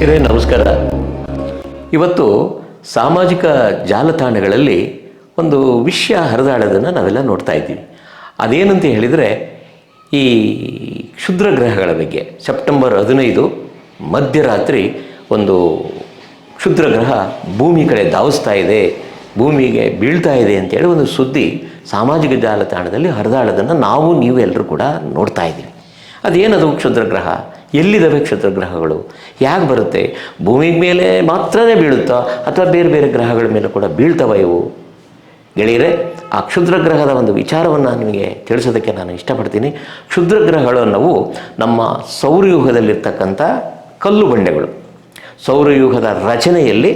ವೀಕ್ಷಕರೇ ನಮಸ್ಕಾರ. ಇವತ್ತು ಸಾಮಾಜಿಕ ಜಾಲತಾಣಗಳಲ್ಲಿ ಒಂದು ವಿಷಯ ಹರಿದಾಡೋದನ್ನು ನಾವೆಲ್ಲ ನೋಡ್ತಾ ಇದ್ದೀವಿ. ಅದೇನಂತ ಹೇಳಿದರೆ ಈ ಕ್ಷುದ್ರ ಗ್ರಹಗಳ ಬಗ್ಗೆ. ಸೆಪ್ಟೆಂಬರ್ 15 ಮಧ್ಯರಾತ್ರಿ ಒಂದು ಕ್ಷುದ್ರ ಗ್ರಹ ಭೂಮಿ ಕಡೆ ಧಾವಿಸ್ತಾ ಇದೆ, ಭೂಮಿಗೆ ಬೀಳ್ತಾ ಇದೆ ಅಂತೇಳಿ ಒಂದು ಸುದ್ದಿ ಸಾಮಾಜಿಕ ಜಾಲತಾಣದಲ್ಲಿ ಹರಿದಾಡೋದನ್ನು ನಾವು ನೀವು ಎಲ್ಲರೂ ಕೂಡ ನೋಡ್ತಾ ಇದ್ದೀವಿ. ಅದೇನದು ಕ್ಷುದ್ರ ಗ್ರಹ? ಎಲ್ಲಿದ್ದಾವೆ ಕ್ಷುದ್ರ ಗ್ರಹಗಳು? ಹೇಗೆ ಬರುತ್ತೆ? ಭೂಮಿ ಮೇಲೆ ಮಾತ್ರನೇ ಬೀಳುತ್ತಾ ಅಥವಾ ಬೇರೆ ಬೇರೆ ಗ್ರಹಗಳ ಮೇಲೆ ಕೂಡ ಬೀಳ್ತವ ಇವು? ಗೆಳೆಯರೆ, ಆ ಕ್ಷುದ್ರ ಗ್ರಹದ ಒಂದು ವಿಚಾರವನ್ನು ನಿಮಗೆ ತಿಳಿಸೋದಕ್ಕೆ ನಾನು ಇಷ್ಟಪಡ್ತೀನಿ. ಕ್ಷುದ್ರ ಗ್ರಹಗಳು ನಾವು ನಮ್ಮ ಸೌರವ್ಯೂಹದಲ್ಲಿರ್ತಕ್ಕಂಥ ಕಲ್ಲು ಬಂಡೆಗಳು, ಸೌರವ್ಯೂಹದ ರಚನೆಯಲ್ಲಿ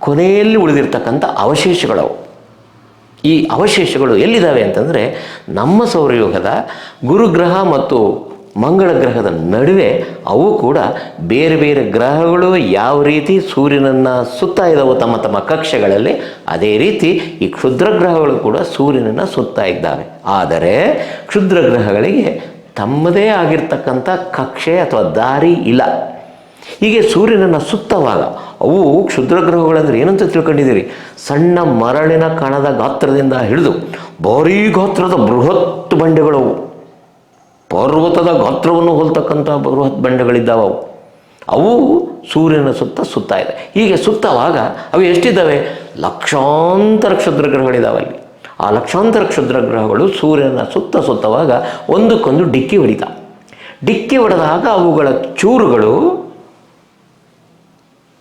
ಕೊನೆಯಲ್ಲಿ ಉಳಿದಿರ್ತಕ್ಕಂಥ ಅವಶೇಷಗಳವು. ಈ ಅವಶೇಷಗಳು ಎಲ್ಲಿದ್ದಾವೆ ಅಂತಂದರೆ ನಮ್ಮ ಸೌರವ್ಯೂಹದ ಗುರುಗ್ರಹ ಮತ್ತು ಮಂಗಳ ಗ್ರಹದ ನಡುವೆ ಅವು ಕೂಡ ಬೇರೆ ಬೇರೆ ಗ್ರಹಗಳು ಯಾವ ರೀತಿ ಸೂರ್ಯನನ್ನು ಸುತ್ತಾ ಇದ್ದಾವೋ ತಮ್ಮ ತಮ್ಮ ಕಕ್ಷೆಗಳಲ್ಲಿ, ಅದೇ ರೀತಿ ಈ ಕ್ಷುದ್ರ ಗ್ರಹಗಳು ಕೂಡ ಸೂರ್ಯನನ್ನು ಸುತ್ತಾ ಇದ್ದಾವೆ. ಆದರೆ ಕ್ಷುದ್ರ ಗ್ರಹಗಳಿಗೆ ತಮ್ಮದೇ ಆಗಿರ್ತಕ್ಕಂಥ ಕಕ್ಷೆ ಅಥವಾ ದಾರಿ ಇಲ್ಲ. ಹೀಗೆ ಸೂರ್ಯನನ್ನು ಸುತ್ತವಾಗ ಅವು ಕ್ಷುದ್ರ ಗ್ರಹಗಳಂದರೆ ಏನಂತ ತಿಳ್ಕೊಂಡಿದ್ದೀರಿ? ಸಣ್ಣ ಮರಳಿನ ಕಣದ ಗಾತ್ರದಿಂದ ಹಿಡಿದು ಭಾರೀ ಗಾತ್ರದ ಬೃಹತ್ ಬಂಡೆಗಳವು, ಪರ್ವತದ ಗಾತ್ರವನ್ನು ಹೋಲ್ತಕ್ಕಂಥ ಬೃಹತ್ ಬಂಡೆಗಳಿದ್ದಾವೆ. ಅವು ಸೂರ್ಯನ ಸುತ್ತಾ ಇದೆ. ಹೀಗೆ ಸುತ್ತವಾಗ ಅವು ಎಷ್ಟಿದ್ದಾವೆ? ಲಕ್ಷಾಂತರ ಕ್ಷುದ್ರ ಗ್ರಹಗಳಿದ್ದಾವೆ ಅಲ್ಲಿ. ಆ ಲಕ್ಷಾಂತರ ಕ್ಷುದ್ರ ಗ್ರಹಗಳು ಸೂರ್ಯನ ಸುತ್ತವಾಗ ಒಂದಕ್ಕೊಂದು ಡಿಕ್ಕಿ ಹೊಡೆದಾಗ ಅವುಗಳ ಚೂರುಗಳು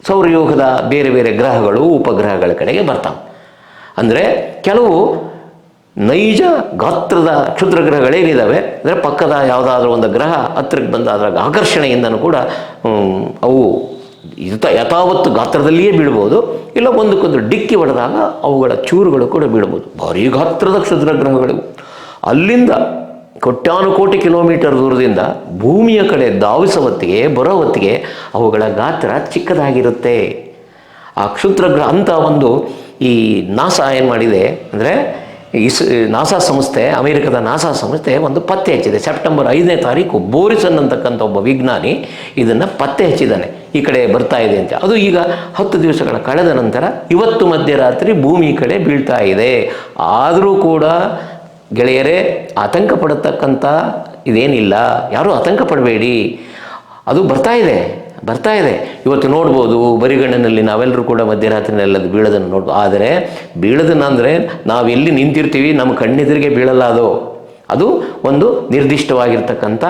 ಸೌರವ್ಯೂಹದ ಬೇರೆ ಬೇರೆ ಗ್ರಹಗಳು ಉಪಗ್ರಹಗಳ ಕಡೆಗೆ ಬರ್ತಾವೆ. ಅಂದರೆ ಕೆಲವು ನೈಜ ಗಾತ್ರದ ಕ್ಷುದ್ರ ಗ್ರಹಗಳೇನಿದ್ದಾವೆ ಅಂದರೆ ಪಕ್ಕದ ಯಾವುದಾದ್ರೂ ಒಂದು ಗ್ರಹ ಹತ್ತಿರಕ್ಕೆ ಬಂದ ಅದರ ಆಕರ್ಷಣೆಯಿಂದನೂ ಕೂಡ ಅವು ಯಥಾವತ್ತು ಗಾತ್ರದಲ್ಲಿಯೇ ಬೀಳ್ಬೋದು, ಇಲ್ಲ ಒಂದಕ್ಕೊಂದು ಡಿಕ್ಕಿ ಹೊಡೆದಾಗ ಅವುಗಳ ಚೂರುಗಳು ಕೂಡ ಬೀಳ್ಬೋದು. ಭಾರೀ ಗಾತ್ರದ ಕ್ಷುದ್ರ ಗ್ರಹಗಳು ಅಲ್ಲಿಂದ ಕೋಟ್ಯಾನುಕೋಟಿ ಕಿಲೋಮೀಟರ್ ದೂರದಿಂದ ಭೂಮಿಯ ಕಡೆ ಬರೋ ಹೊತ್ತಿಗೆ ಅವುಗಳ ಗಾತ್ರ ಚಿಕ್ಕದಾಗಿರುತ್ತೆ. ಆ ಕ್ಷುದ್ರ ಗ್ರಹ ಅಂತ ಒಂದು ಈ ನಾಸಾ ಏನು ಮಾಡಿದೆ ಅಂದರೆ ನಾಸಾ ಸಂಸ್ಥೆ, ಅಮೆರಿಕದ ನಾಸಾ ಸಂಸ್ಥೆ ಒಂದು ಪತ್ತೆ ಹಚ್ಚಿದೆ. ಸೆಪ್ಟೆಂಬರ್ 5ನೇ ತಾರೀಕು ಬೋರಿಸನ್ ಅಂತಕ್ಕಂಥ ಒಬ್ಬ ವಿಜ್ಞಾನಿ ಇದನ್ನು ಪತ್ತೆ ಹಚ್ಚಿದ್ದಾನೆ, ಈ ಕಡೆ ಬರ್ತಾ ಇದೆ ಅಂತ. ಅದು ಈಗ 10 ದಿವಸಗಳ ಕಳೆದ ನಂತರ ಇವತ್ತು ಮಧ್ಯರಾತ್ರಿ ಭೂಮಿ ಕಡೆ ಬೀಳ್ತಾ ಇದೆ. ಆದರೂ ಕೂಡ ಗೆಳೆಯರೇ, ಆತಂಕ ಪಡತಕ್ಕಂಥ ಇದೇನಿಲ್ಲ. ಯಾರೂ ಆತಂಕ ಪಡಬೇಡಿ, ಅದು ಬರ್ತಾ ಇದೆ. ಇವತ್ತು ನೋಡ್ಬೋದು, ಬರಿಗಣ್ಣಿನಲ್ಲಿ ನಾವೆಲ್ಲರೂ ಕೂಡ ಮಧ್ಯರಾತ್ರಿನಲ್ಲಿ ಅದು ಬೀಳೋದನ್ನು ನೋಡ್ಬೋದು. ಆದರೆ ಬೀಳೋದನ್ನಂದರೆ ನಾವು ಎಲ್ಲಿ ನಿಂತಿರ್ತೀವಿ ನಮ್ಮ ಕಣ್ಣೆದುರಿಗೆ ಬೀಳಲ್ಲ. ಅದು ಒಂದು ನಿರ್ದಿಷ್ಟವಾಗಿರ್ತಕ್ಕಂಥ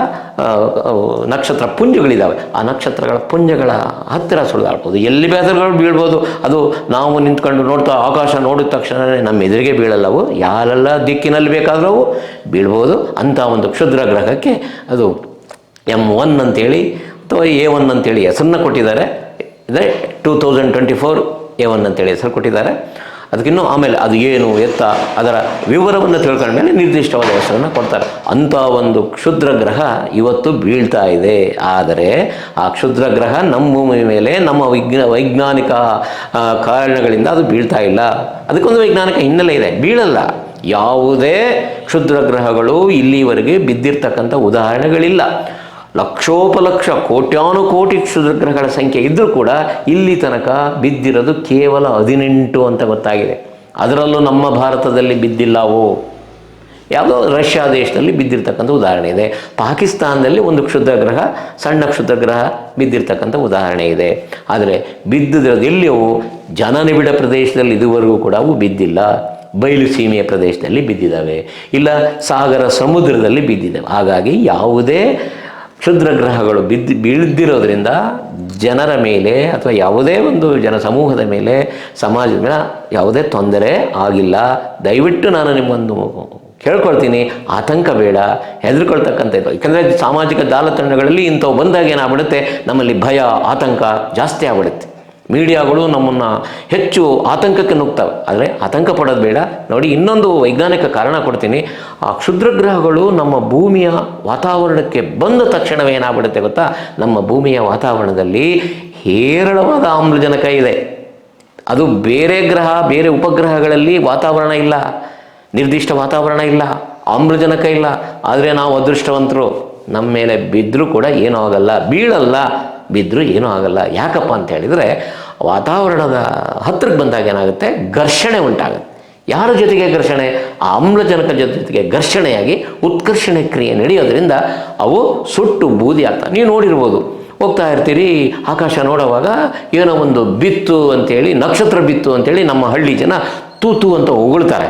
ನಕ್ಷತ್ರ ಪುಂಜಗಳಿದ್ದಾವೆ. ಆ ನಕ್ಷತ್ರಗಳ ಪುಂಜಗಳ ಹತ್ತಿರ ಸುಳಿದಾಡ್ಬೋದು, ಎಲ್ಲಿ ಬೇಕಾದ್ರೂ ಬೀಳ್ಬೋದು. ಅದು ನಾವು ನಿಂತ್ಕೊಂಡು ಆಕಾಶ ನೋಡಿದ ತಕ್ಷಣವೇ ನಮ್ಮ ಎದುರಿಗೆ ಬೀಳಲ್ಲವು, ಯಾರೆಲ್ಲ ದಿಕ್ಕಿನಲ್ಲಿ ಬೇಕಾದರೂ ಅವು ಬೀಳ್ಬೋದು. ಅಂಥ ಒಂದು ಕ್ಷುದ್ರ ಗ್ರಹಕ್ಕೆ ಅದು M1 ಅಂತೇಳಿ ಅಥವಾ A1 ಅಂತೇಳಿ ಹೆಸರನ್ನ ಕೊಟ್ಟಿದ್ದಾರೆ. ಅಂದರೆ 2024 A1 ಅಂತೇಳಿ ಹೆಸರು ಕೊಟ್ಟಿದ್ದಾರೆ. ಅದಕ್ಕಿನ್ನೂ ಆಮೇಲೆ ಅದು ಏನು ಎತ್ತ ಅದರ ವಿವರವನ್ನು ತಿಳ್ಕೊಂಡ್ಮೇಲೆ ನಿರ್ದಿಷ್ಟವಾದ ಹೆಸರನ್ನು ಕೊಡ್ತಾರೆ. ಅಂಥ ಒಂದು ಕ್ಷುದ್ರ ಗ್ರಹ ಇವತ್ತು ಬೀಳ್ತಾ ಇದೆ. ಆದರೆ ಆ ಕ್ಷುದ್ರ ಗ್ರಹ ನಮ್ಮ ಭೂಮಿ ಮೇಲೆ ನಮ್ಮ ವೈಜ್ಞಾನಿಕ ಕಾರಣಗಳಿಂದ ಅದು ಬೀಳ್ತಾ ಇಲ್ಲ. ಅದಕ್ಕೊಂದು ವೈಜ್ಞಾನಿಕ ಹಿನ್ನೆಲೆ ಇದೆ. ಬೀಳಲ್ಲ. ಯಾವುದೇ ಕ್ಷುದ್ರ ಗ್ರಹಗಳು ಇಲ್ಲಿವರೆಗೆ ಬಿದ್ದಿರ್ತಕ್ಕಂಥ ಉದಾಹರಣೆಗಳಿಲ್ಲ. ಲಕ್ಷೋಪಲಕ್ಷ ಕೋಟ್ಯಾನುಕೋಟಿ ಕ್ಷುದ್ರ ಗ್ರಹಗಳ ಸಂಖ್ಯೆ ಇದ್ದರೂ ಕೂಡ ಇಲ್ಲಿ ತನಕ ಬಿದ್ದಿರೋದು ಕೇವಲ 18 ಅಂತ ಗೊತ್ತಾಗಿದೆ. ಅದರಲ್ಲೂ ನಮ್ಮ ಭಾರತದಲ್ಲಿ ಬಿದ್ದಿಲ್ಲವೋ. ಯಾವುದೋ ರಷ್ಯಾ ದೇಶದಲ್ಲಿ ಬಿದ್ದಿರ್ತಕ್ಕಂಥ ಉದಾಹರಣೆ ಇದೆ. ಪಾಕಿಸ್ತಾನದಲ್ಲಿ ಒಂದು ಸಣ್ಣ ಕ್ಷುದ್ರ ಗ್ರಹ ಬಿದ್ದಿರ್ತಕ್ಕಂಥ ಉದಾಹರಣೆ ಇದೆ. ಆದರೆ ಬಿದ್ದಿರೋದು ಎಲ್ಲಿಯವು ಜನನಿಬಿಡ ಪ್ರದೇಶದಲ್ಲಿ ಇದುವರೆಗೂ ಕೂಡ ಅವು ಬಿದ್ದಿಲ್ಲ. ಬಯಲು ಸೀಮೆಯ ಪ್ರದೇಶದಲ್ಲಿ ಬಿದ್ದಿದ್ದಾವೆ, ಇಲ್ಲ ಸಾಗರ ಸಮುದ್ರದಲ್ಲಿ ಬಿದ್ದಿದ್ದಾವೆ. ಹಾಗಾಗಿ ಯಾವುದೇ ಕ್ಷುದ್ರ ಗ್ರಹಗಳು ಬೀಳ್ದಿರೋದ್ರಿಂದ ಜನರ ಮೇಲೆ ಅಥವಾ ಯಾವುದೇ ಒಂದು ಜನಸಮೂಹದ ಮೇಲೆ, ಸಮಾಜದ ಮೇಲೆ ಯಾವುದೇ ತೊಂದರೆ ಆಗಿಲ್ಲ. ದಯವಿಟ್ಟು ನಾನು ನಿಮ್ಮೊಂದು ಕೇಳ್ಕೊಳ್ತೀನಿ, ಆತಂಕ ಬೇಡ, ಹೆದರ್ಕೊಳ್ತಕ್ಕಂಥದ್ದು. ಯಾಕಂದರೆ ಸಾಮಾಜಿಕ ಜಾಲತಾಣಗಳಲ್ಲಿ ಇಂಥವು ಬಂದಾಗ ಏನಾಗ್ಬಿಡುತ್ತೆ, ನಮ್ಮಲ್ಲಿ ಭಯ, ಆತಂಕ ಜಾಸ್ತಿ ಆಗ್ಬಿಡುತ್ತೆ. ಮೀಡಿಯಾಗಳು ನಮ್ಮನ್ನು ಹೆಚ್ಚು ಆತಂಕಕ್ಕೆ ನುಗ್ತವೆ. ಆದರೆ ಆತಂಕ ಪಡೋದು ಬೇಡ. ನೋಡಿ, ಇನ್ನೊಂದು ವೈಜ್ಞಾನಿಕ ಕಾರಣ ಕೊಡ್ತೀನಿ. ಆ ಕ್ಷುದ್ರ ಗ್ರಹಗಳು ನಮ್ಮ ಭೂಮಿಯ ವಾತಾವರಣಕ್ಕೆ ಬಂದ ತಕ್ಷಣವೇ ಏನಾಗ್ಬಿಡುತ್ತೆ ಗೊತ್ತಾ? ನಮ್ಮ ಭೂಮಿಯ ವಾತಾವರಣದಲ್ಲಿ ಹೇರಳವಾದ ಆಮ್ಲಜನಕ ಇದೆ. ಅದು ಬೇರೆ ಉಪಗ್ರಹಗಳಲ್ಲಿ ವಾತಾವರಣ ಇಲ್ಲ, ನಿರ್ದಿಷ್ಟ ವಾತಾವರಣ ಇಲ್ಲ, ಆಮ್ಲಜನಕ ಇಲ್ಲ. ಆದರೆ ನಾವು ಅದೃಷ್ಟವಂತರು, ನಮ್ಮ ಮೇಲೆ ಬಿದ್ದರೂ ಕೂಡ ಏನೂ ಆಗಲ್ಲ, ಬೀಳಲ್ಲ. ಬಿದ್ದರೂ ಏನೂ ಆಗಲ್ಲ. ಯಾಕಪ್ಪ ಅಂತ ಹೇಳಿದರೆ ವಾತಾವರಣದ ಹತ್ತಿರಕ್ಕೆ ಬಂದಾಗ ಏನಾಗುತ್ತೆ, ಘರ್ಷಣೆ ಉಂಟಾಗುತ್ತೆ. ಯಾರ ಜೊತೆಗೆ ಘರ್ಷಣೆ? ಆ ಆಮ್ಲಜನಕ ಜೊತೆಗೆ ಘರ್ಷಣೆಯಾಗಿ ಉತ್ಕರ್ಷಣೆ ಕ್ರಿಯೆ ನಡೆಯೋದ್ರಿಂದ ಅವು ಸುಟ್ಟು ಬೂದಿ ಆಗ್ತವೆ. ನೀವು ನೋಡಿರ್ಬೋದು, ಹೋಗ್ತಾ ಇರ್ತೀರಿ, ಆಕಾಶ ನೋಡುವಾಗ ಏನೋ ಒಂದು ಬಿತ್ತು ಅಂತೇಳಿ, ನಕ್ಷತ್ರ ಬಿತ್ತು ಅಂತೇಳಿ ನಮ್ಮ ಹಳ್ಳಿ ಜನ ತೂತು ಅಂತ ಹೊಗಳ್ತಾರೆ,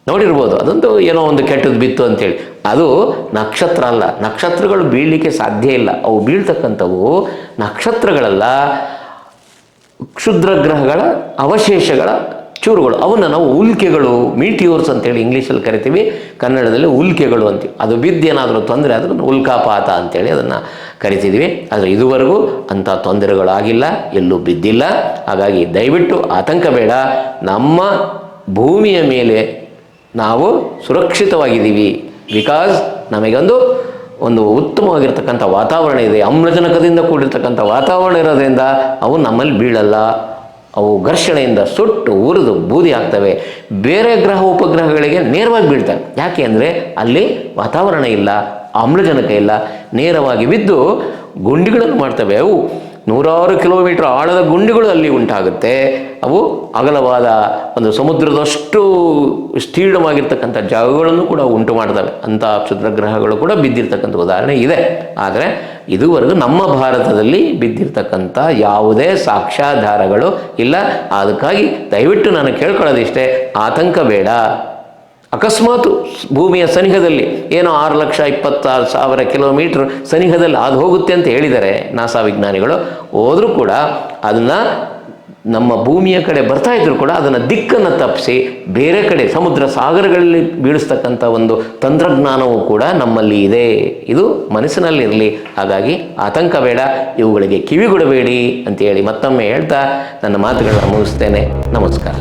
ನೋಡಿರ್ಬೋದು. ಅದಂತೂ ಏನೋ ಒಂದು ಕೆಟ್ಟದ್ದು ಬಿತ್ತು ಅಂತೇಳಿ. ಅದು ನಕ್ಷತ್ರ ಅಲ್ಲ, ನಕ್ಷತ್ರಗಳು ಬೀಳಲಿಕ್ಕೆ ಸಾಧ್ಯ ಇಲ್ಲ. ಅವು ಬೀಳ್ತಕ್ಕಂಥವು ನಕ್ಷತ್ರಗಳಲ್ಲ, ಕ್ಷುದ್ರ ಗ್ರಹಗಳ ಅವಶೇಷಗಳ ಚೂರುಗಳು. ಅವನ್ನ ನಾವು ಉಲ್ಕೆಗಳು, ಮೀಟಿಯೋರ್ಸ್ ಅಂತೇಳಿ ಇಂಗ್ಲೀಷಲ್ಲಿ ಕರಿತೀವಿ, ಕನ್ನಡದಲ್ಲಿ ಉಲ್ಕೆಗಳು ಅಂತೀವಿ. ಅದು ಬಿದ್ದೇನಾದರೂ ತೊಂದರೆ ಆದರೂ ಉಲ್ಕಾಪಾತ ಅಂತೇಳಿ ಅದನ್ನು ಕರಿತಿದ್ವಿ. ಆದರೆ ಇದುವರೆಗೂ ಅಂಥ ತೊಂದರೆಗಳಾಗಿಲ್ಲ, ಎಲ್ಲೂ ಬಿದ್ದಿಲ್ಲ. ಹಾಗಾಗಿ ದಯವಿಟ್ಟು ಆತಂಕ ಬೇಡ. ನಮ್ಮ ಭೂಮಿಯ ಮೇಲೆ ನಾವು ಸುರಕ್ಷಿತವಾಗಿದ್ದೀವಿ. ಬಿಕಾಸ್ ನಮಗೊಂದು ಉತ್ತಮವಾಗಿರ್ತಕ್ಕಂಥ ವಾತಾವರಣ ಇದೆ, ಆಮ್ಲಜನಕದಿಂದ ಕೂಡಿರ್ತಕ್ಕಂಥ ವಾತಾವರಣ ಇರೋದ್ರಿಂದ ಅವು ನಮ್ಮಲ್ಲಿ ಬೀಳಲ್ಲ. ಅವು ಘರ್ಷಣೆಯಿಂದ ಸುಟ್ಟು ಉರಿದು ಬೂದಿ ಆಗ್ತವೆ. ಬೇರೆ ಗ್ರಹ ಉಪಗ್ರಹಗಳಿಗೆ ನೇರವಾಗಿ ಬೀಳ್ತವೆ. ಯಾಕೆ ಅಂದರೆ ಅಲ್ಲಿ ವಾತಾವರಣ ಇಲ್ಲ, ಆಮ್ಲಜನಕ ಇಲ್ಲ, ನೇರವಾಗಿ ಬಿದ್ದು ಗುಂಡಿಗಳನ್ನು ಮಾಡ್ತವೆ. ಅವು 100 ಕಿಲೋಮೀಟರ್ ಆಳದ ಗುಂಡಿಗಳು ಅಲ್ಲಿ ಉಂಟಾಗುತ್ತೆ. ಅವು ಅಗಲವಾದ ಒಂದು ಸಮುದ್ರದಷ್ಟು ಸ್ತೀರ್ಣವಾಗಿರ್ತಕ್ಕಂಥ ಜಾಗಗಳನ್ನು ಕೂಡ ಉಂಟು ಮಾಡ್ತವೆ. ಅಂಥ ಕ್ಷುದ್ರಗ್ರಹಗಳು ಕೂಡ ಬಿದ್ದಿರ್ತಕ್ಕಂಥ ಉದಾಹರಣೆ ಇದೆ. ಆದರೆ ಇದುವರೆಗೂ ನಮ್ಮ ಭಾರತದಲ್ಲಿ ಬಿದ್ದಿರ್ತಕ್ಕಂಥ ಯಾವುದೇ ಸಾಕ್ಷ್ಯಾಧಾರಗಳು ಇಲ್ಲ. ಅದಕ್ಕಾಗಿ ದಯವಿಟ್ಟು ನಾನು ಕೇಳ್ಕೊಳ್ಳೋದಿಷ್ಟೇ, ಆತಂಕ ಬೇಡ. ಅಕಸ್ಮಾತ್ ಭೂಮಿಯ ಸನಿಹದಲ್ಲಿ ಏನೋ 6,26,000 ಕಿಲೋಮೀಟ್ರ್ ಸನಿಹದಲ್ಲಿ ಅದು ಹೋಗುತ್ತೆ ಅಂತ ಹೇಳಿದ್ದಾರೆ ನಾಸಾ ವಿಜ್ಞಾನಿಗಳು. ಹೋದರೂ ಕೂಡ ಅದನ್ನು ನಮ್ಮ ಭೂಮಿಯ ಕಡೆ ಬರ್ತಾ ಇದ್ರು ಕೂಡ ಅದನ್ನು ದಿಕ್ಕನ್ನು ತಪ್ಪಿಸಿ ಬೇರೆ ಕಡೆ ಸಮುದ್ರ ಸಾಗರಗಳಲ್ಲಿ ಬೀಳಿಸ್ತಕ್ಕಂಥ ಒಂದು ತಂತ್ರಜ್ಞಾನವೂ ಕೂಡ ನಮ್ಮಲ್ಲಿ ಇದೆ. ಇದು ಮನಸ್ಸಿನಲ್ಲಿರಲಿ. ಹಾಗಾಗಿ ಆತಂಕ ಬೇಡ, ಇವುಗಳಿಗೆ ಕಿವಿಗೊಡಬೇಡಿ ಅಂತೇಳಿ ಮತ್ತೊಮ್ಮೆ ಹೇಳ್ತಾ ನನ್ನ ಮಾತುಗಳನ್ನ ಮುಗಿಸ್ತೇನೆ. ನಮಸ್ಕಾರ.